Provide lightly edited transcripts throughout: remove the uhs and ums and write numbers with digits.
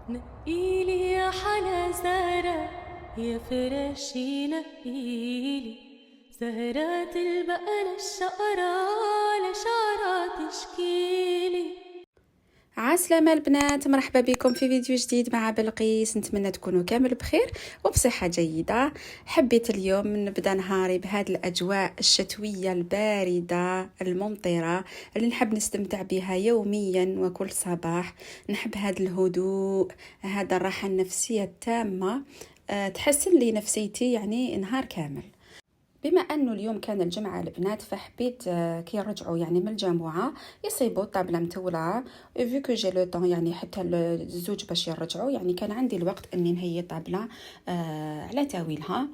نقيلي يا حلا زهرة، يا فراشي نقيلي زهرات البقرة الشقرة على شعرها تشكيلي. عسلامة البنات، مرحبا بكم في فيديو جديد مع بلقيس. نتمنى تكونوا كامل بخير وبصحة جيدة. حبيت اليوم نبدأ نهاري بهذه الأجواء الشتوية الباردة الممطرة اللي نحب نستمتع بها يوميا وكل صباح. نحب هذا الهدوء، هذا الراحة النفسية التامة، تحسن لي نفسيتي يعني نهار كامل. بما انه اليوم كان الجمعة البنات، فحبيت كي يرجعوا يعني من الجامعة يصيبوا الطابلة متولعة. فيو كو جي لو طون يعني حتى الزوج باش يرجعوا، يعني كان عندي الوقت اني نهي طابلة على تاويلها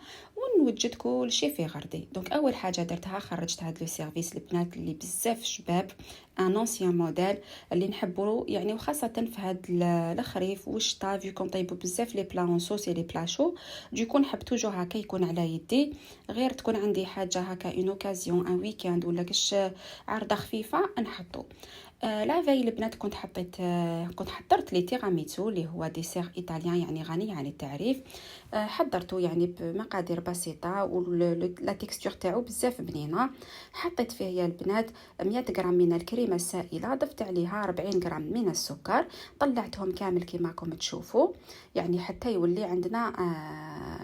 ونوجد كل شيء في غردي. دونك اول حاجه درتها خرجت هاد لو سيرفيس البنات اللي بزاف شباب، ان انسيان موديل اللي نحبوا يعني، وخاصه في هاد الخريف والشتا فيو كنطيبوا بزاف لي بلا اون صوص لي بلا شو. دوكو نحب توجور هكا يكون على يدي، غير تكون عندي حاجه هكا اون اوكازيون ان ويكاند ولا كش عرضه خفيفه نحطو. لا في البنات كنت حضرت لي تيراميسو اللي هو ديسير ايطاليان يعني غني عن التعريف. حضرته يعني بمقادير بسيطه ولا تيكستور تاعو بزاف بنينه. حطيت فيه يا البنات 100 غرام من الكريمه السائله، ضفت عليها 40 غرام من السكر، طلعتهم كامل كما راكم تشوفوا، يعني حتى يولي عندنا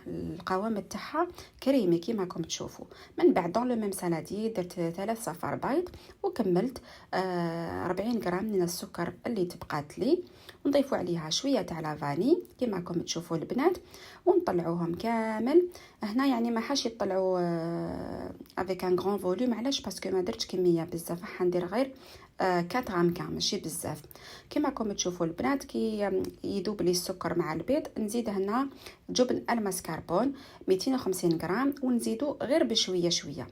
القوام تاعها كريمي كما راكم تشوفوا. من بعد دون لو ميم سالادي درت 3 صفار بيض، وكملت 40 غرام من السكر اللي تبقات لي، ونضيفوا عليها شويه تاع لافاني كما راكم تشوفوا البنات، ونطلعوهم كامل. هنا يعني ما حاش يطلعوا افيك ان غران فوليوم، علاش؟ باسكو ما درتش كميه بزاف، راح ندير غير 4 غرام كان ماشي بزاف. كما راكم تشوفوا البنات كي يذوب لي السكر مع البيض، نزيد هنا جبن المسكربون 250 غرام، ونزيدو غير بشويه شويه.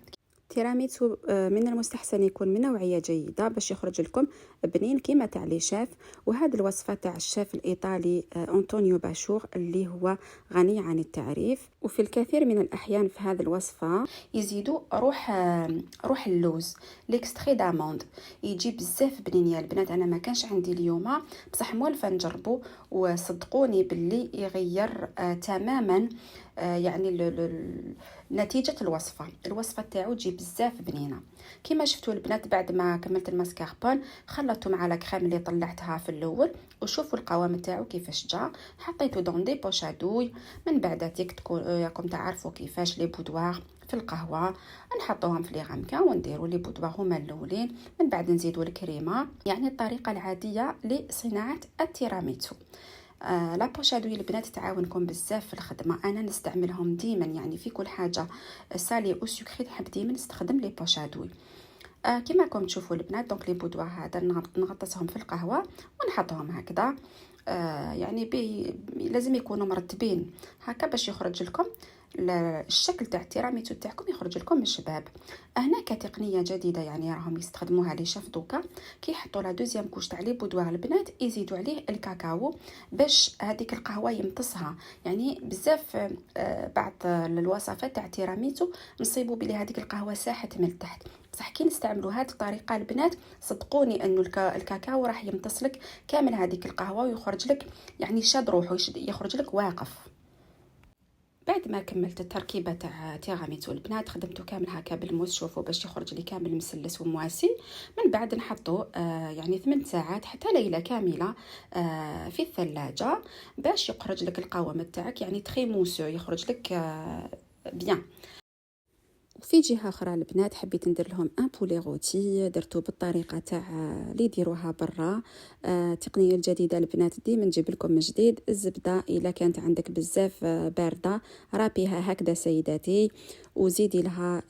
تيراميسو من المستحسن يكون من نوعيه جيده باش يخرج لكم بنين كيما تاع لي شاف. وهذه الوصفه تاع الشاف الايطالي انطونيو باشور اللي هو غني عن التعريف. وفي الكثير من الاحيان في هذه الوصفه يزيدوا روح اللوز، ليكستري داموند، يجي بزاف بنين يا البنات. انا ما كانش عندي اليوم بصح موالفه نجربه، وصدقوني باللي يغير تماما يعني نتيجة الوصفة تاعو تجي بزاف بنينة. كما شفتوا البنات بعد ما كملت الماسكاربون خلطته مع الكريم اللي طلعتها في الاول، وشوفوا القوام تاعو كيفاش جا. حطيته دون دي بوشادوي، من بعد تيك راكم تعرفوا كيفاش لي بودوار في القهوه نحطوهم في لي غامكا ونديروا لي بودوار هما الاولين، من بعد نزيدوا الكريمه، يعني الطريقه العاديه لصناعه التيراميسو. لا بوشادوي البنات تعاونكم بزاف في الخدمه، انا نستعملهم ديما يعني في كل حاجه سالي او سكري، نحب ديما نستخدم لي بوشادوي. كما راكم تشوفوا البنات، دونك لي بودوا هذا نغطسهم في القهوه ونحطهم هكذا. يعني لازم يكونوا مرتبين هكا باش يخرج لكم الشكل تاع التيراميسو تاعكم، يخرج لكم الشباب. هنا كتقنيه جديده يعني راهم يستخدموها لي شاف دوكا، كي يحطوا لا دوزيام كوش تاع لي بودوار البنات يزيدوا عليه الكاكاو باش هذيك القهوه يمتصها. يعني بزاف بعض الوصفات تاع التيراميسو نصيبوا بلي هذيك القهوه ساحت من التحت، بصح كي نستعملوا هذه الطريقه البنات صدقوني انه الكاكاو راح يمتص لك كامل هذيك القهوه ويخرج لك يعني شاد روحه، يخرج لك واقف. بعد ما كملت التركيبه تاع تيراميسو البنات خدمته كامل هكا بالموس، شوفوا باش يخرج لي كامل مسلس ومواسي. من بعد نحطه يعني 8 ساعات حتى ليله كامله في الثلاجه باش يخرج لك القوام تاعك يعني تري موسو، يخرج لك بيان. وفي جهه اخرى البنات حبيت ندير لهم ان بولي روتي، درتو بالطريقه تاع اللي يديروها برا. تقنيه الجديده البنات ديما نجيب لكم من جديد. الزبده الا كانت عندك بزاف بارده رابيها هكذا سيداتي، وزيدي لها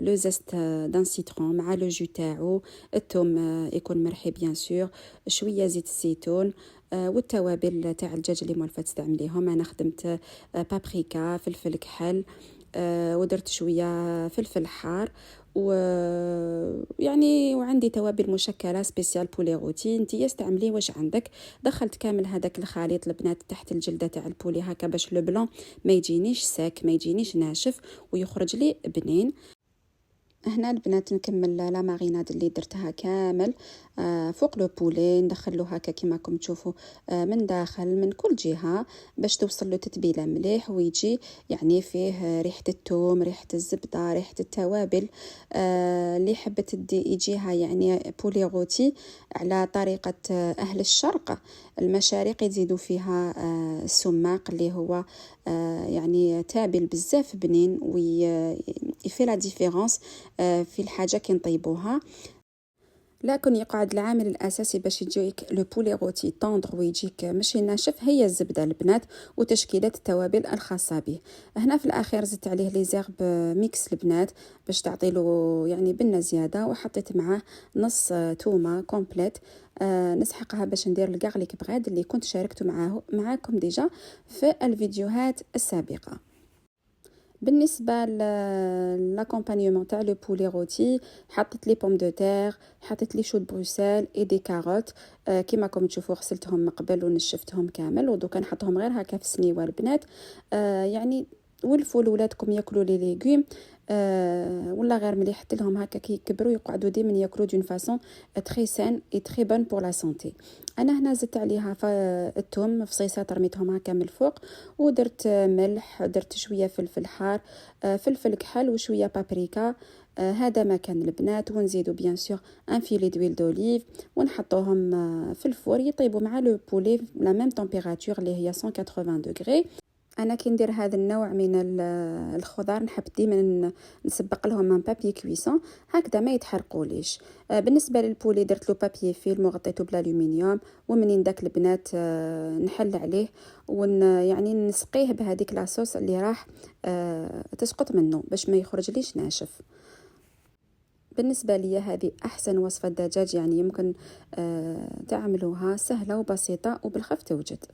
لو زست دان سيترون مع لو جو تاعو، الثوم يكون مرحي بيان سور، شويه زيت الزيتون، والتوابل تاع الدجاج اللي مولفه تستعمليهم. انا خدمت بابريكا، فلفل كحل، ودرت شويه فلفل حار، ويعني وعندي توابل مشكله سبيسيال بولي روتي، نتيا استعملي واش عندك. دخلت كامل هذاك الخليط البنات تحت الجلده تاع البولي هكا باش لو بلون ما يجينيش ساك، ما يجينيش ناشف، ويخرج لي بنين. هنا البنات نكمل لا ماريناد اللي درتها كامل فوق لو بولي، ندخلو هكا كيما راكم تشوفوا من داخل من كل جهه باش توصل له تتبيله مليح، ويجي يعني فيه ريحه الثوم، ريحه الزبده، ريحه التوابل. اللي حبت يجيها يعني بولي غوتي على طريقه اهل الشرق المشارق، يزيدوا فيها السماق اللي هو يعني تابل بزاف بنين ويفي لا ديفيرونس في الحاجه كي نطيبوها. لكن يقعد العامل الاساسي باش يجيك لو بولي روتي طوندغ ويجيك ماشي ناشف هي الزبده البنات وتشكيله التوابل الخاصه به. هنا في الاخير زدت عليه لي زيرب ميكس البنات باش تعطي له يعني بنه زياده، وحطيت معاه نص تومه كومبليت نسحقها باش ندير الكارليك بغاد اللي كنت شاركته معاكم ديجا في الفيديوهات السابقه. بالنسبه لاكومبانيومون تاع لو بولي روتي حطيت لي بوم دو تير، حطيت لي شو د بروسيل اي دي كاروت كيما راكم تشوفوا غسلتهم من قبل ونشفتهم كامل، ودوكا نحطهم غير هكا في السنيوه البنات. يعني ولفوا ولادكم ياكلوا لي ليغوم ولا غير ملي حط لهم هكا كي يكبروا يقعدوا ديما ياكلوا دون فاصون تري سان اي تري بون بور لا سونتي. انا هنا زدت عليها الثوم فصيصات رميتهم هكا من الفوق، ودرت ملح، درت شويه فلفل حار، فلفل كحل وشويه بابريكا. هذا ما كان البنات، ونزيدوا بيان سور ان فيلي دويل دوليف ونحطوهم في الفور يطيبوا مع لو بولي لا ميم تمبيراتور اللي هي 180 دوغري. انا كي ندير هذا النوع من الخضار نحب ديما نسبق لهم من بابي كويسون هكذا ما يتحرقوليش. بالنسبه للبولي درت له بابي فيلم وغطيته بالالومنيوم، ومنين داك البنات نحل عليه يعني نسقيه بهذيك لاصوص اللي راح تسقط منه باش ما يخرجليش ناشف. بالنسبه لي هذه احسن وصفه دجاج يعني يمكن تعملوها، سهله وبسيطه وبالخف توجد.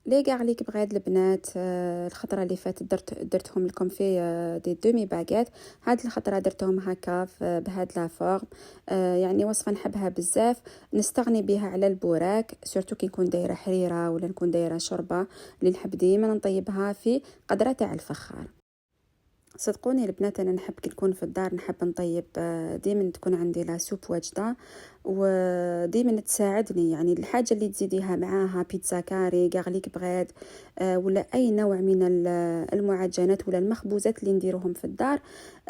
لي كارليك بغاد البنات الخطره اللي فاتت درتهم لكم في دي دومي باغيت، هاد الخطره درتهم هكا بهاد لا فورم. يعني وصفه نحبها بزاف، نستغني بها على البوراك سورتو كي نكون دايره حريره ولا نكون دايره شوربه اللي نحب ديما نطيبها في قدره تاع الفخار. صدقوني البنات انا نحب كي نكون في الدار نحب نطيب ديما تكون عندي لا سوب واجده وديما تساعدني، يعني الحاجه اللي تزيديها معاها بيتزا كاري غارليك بغاد ولا اي نوع من المعجنات ولا المخبوزات اللي نديروهم في الدار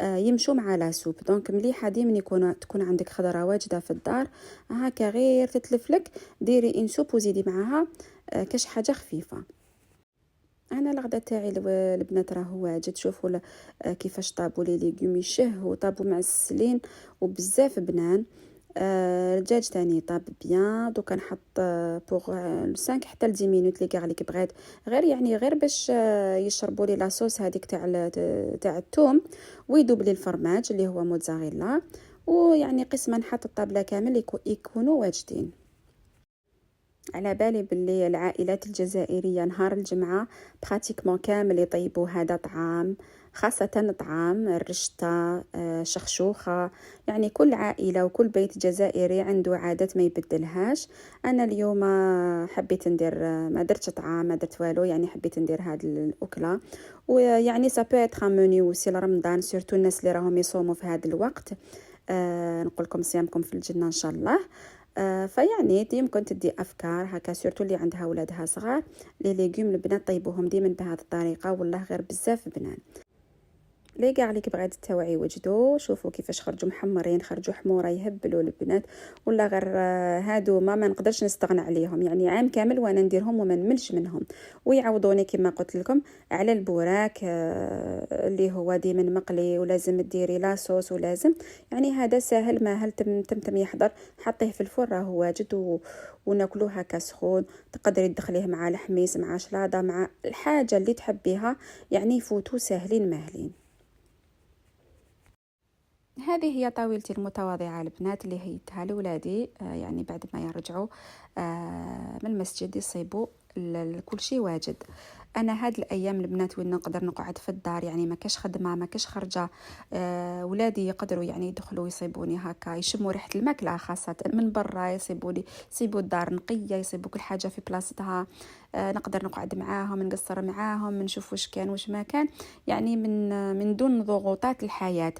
يمشوا مع لا سوب. دونك مليحه ديما تكون عندك خضره واجده في الدار هكا غير تتلفلك ديري ان سوب وزيدي معاها كاش حاجه خفيفه. انا الغدا تاعي البنات راه واجد، شوفوا كيفاش طابوا لي ليغوم يشهوا طابوا معسلين وبزاف بنان. الدجاج تاني طاب بيان، دوكا نحط بوغ 5 حتى ل 10 مينوت لي كارليك بغيت غير يعني غير باش يشربوا لي لاصوص هذيك تاع الثوم، ويذوب لي الفرماج اللي هو موتزاريلا، ويعني قسما نحط الطابله كامل يكونوا واجدين. على بالي باللي العائلات الجزائريه نهار الجمعه براتيكمون كامل يطيبوا هذا طعام، خاصه طعام الرشته شخشوخه، يعني كل عائله وكل بيت جزائري عنده عادات ما يبدلهاش. انا اليوم حبيت ندير ما درتش طعام ما درت والو، يعني حبيت ندير هذه الاكله، ويعني سا بو اتر مونيو سي رمضان سورتو الناس اللي راهم يصوموا في هذا الوقت. نقول لكم صيامكم في الجنه ان شاء الله. فيعني يمكن تدي افكار هكا سورتو اللي عندها ولادها صغار لي ليغوم البنات طيبوهم ديما بهذه الطريقه والله غير بزاف بنان. لي كارليك بغات التوعي وجدوا شوفوا كيفاش خرجوا محمرين، خرجوا حموره يهبلوا البنات والله غير هادو ما نقدرش نستغنى عليهم، يعني عام كامل وانا نديرهم وما نملش منهم، ويعوضوني كما قلت لكم على البوراك اللي هو ديما مقلي ولازم ديري لاصوص ولازم يعني هذا ساهل ما هل تم يحضر، حطيه في الفرن راه واجد وناكلوه هكا سخون، تقدري تدخليه مع الحميس مع شلاضه مع الحاجه اللي تحبيها، يعني يفوتوا ساهلين ماهلين. هذه هي طاولتي المتواضعة البنات اللي هيتها لولادي يعني بعد ما يرجعوا من المسجد يصيبوا كل شيء واجد. انا هاد الايام البنات وين نقدر نقعد في الدار، يعني ما كاش خدمه ما كاش خرجه، ولادي يقدروا يعني يدخلوا يصيبوني هكا، يشموا ريحه الماكله خاصه من برا، يصيبوني يصيبوا الدار نقيه، يصيبوا كل حاجه في بلاصتها. نقدر نقعد معاهم، نقصر معاهم، نشوف واش كان واش ما كان، يعني من دون ضغوطات الحياه.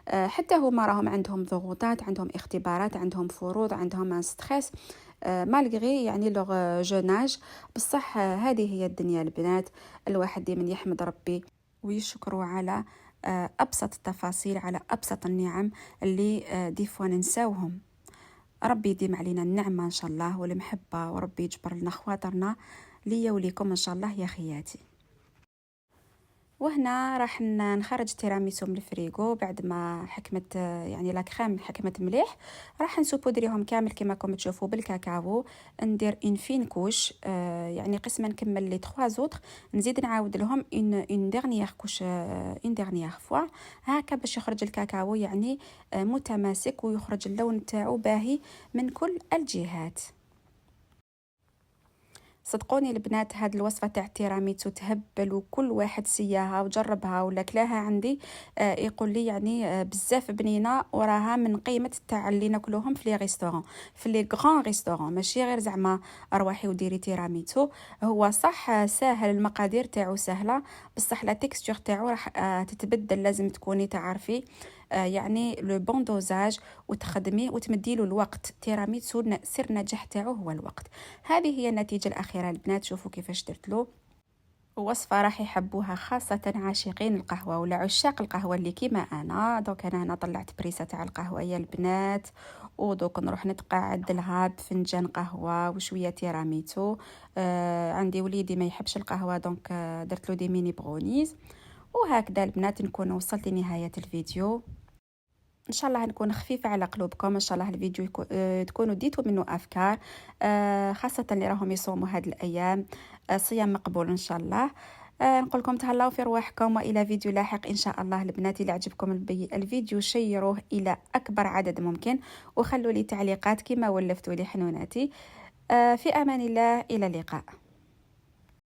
حتى هما راهم عندهم ضغوطات، عندهم اختبارات، عندهم فروض، عندهم ستريس، مالغري يعني لوغ جوناج. بصح هذه هي الدنيا البنات، الواحد دائما يحمد ربي ويشكروا على أبسط التفاصيل، على أبسط النعم اللي دي فوا ننساوهم. ربي يديم علينا النعمة إن شاء الله والمحبة، وربي يجبر لنا خواطرنا ليا وليكم إن شاء الله يا خياتي. وهنا راح نخرج تيراميسو من الفريغو بعد ما حكمت، يعني لا كريم حكمت مليح. راح نسوبودريهم كامل كما راكم تشوفوا بالكاكاو، ندير اون فين كوش، يعني قسما نكمل لي 3 زوطر، نزيد نعاود لهم اون ديرنيير كوش، اون ديرنيير فوا هكا باش يخرج الكاكاو يعني متماسك، ويخرج اللون تاعو باهي من كل الجهات. صدقوني البنات، هاد الوصفه تاع التيراميسو تهبل، وكل واحد سياها وجربها ولا كلاها عندي يقول لي يعني بزاف بنينه، وراها من قيمه تاع اللي ناكلوهم في لي ريستورون، في لي غران ريستورون، ماشي غير زعما ارواحي وديري تيراميسو. هو صح ساهل، المقادير تاعو سهله، بصح لا تكستور تاعو راح تتبدل، لازم تكوني تعرفي يعني لو بون دوزاج وتخدميه وتمديله الوقت. تيراميسو سر نجاح تاعو هو الوقت. هذه هي النتيجه الاخيره البنات، شوفوا كيفاش درت له. وصفه راح يحبوها خاصه عاشقين القهوه ولا عشاق القهوه اللي كيما انا. دوك انا هنا طلعت بريسه تاع القهوه يا البنات، ودوك نروح نتقاعد لها بفنجان قهوه وشويه تيراميسو. عندي وليدي ما يحبش القهوه، دونك درت له دي ميني برونيز. وهكذا البنات نكون وصلت لنهايه الفيديو. ان شاء الله نكون خفيفه على قلوبكم، ان شاء الله الفيديو تكونوا ديتوا منه افكار، خاصه اللي راهم يصوموا هذه الايام، صيام مقبول ان شاء الله. نقول لكم تهلاو في رواحكم، والى فيديو لاحق ان شاء الله. البنات اللي عجبكم الفيديو شيروه الى اكبر عدد ممكن، وخلوا لي تعليقات كما ولفتوا لي حنوناتي. في امان الله، الى اللقاء.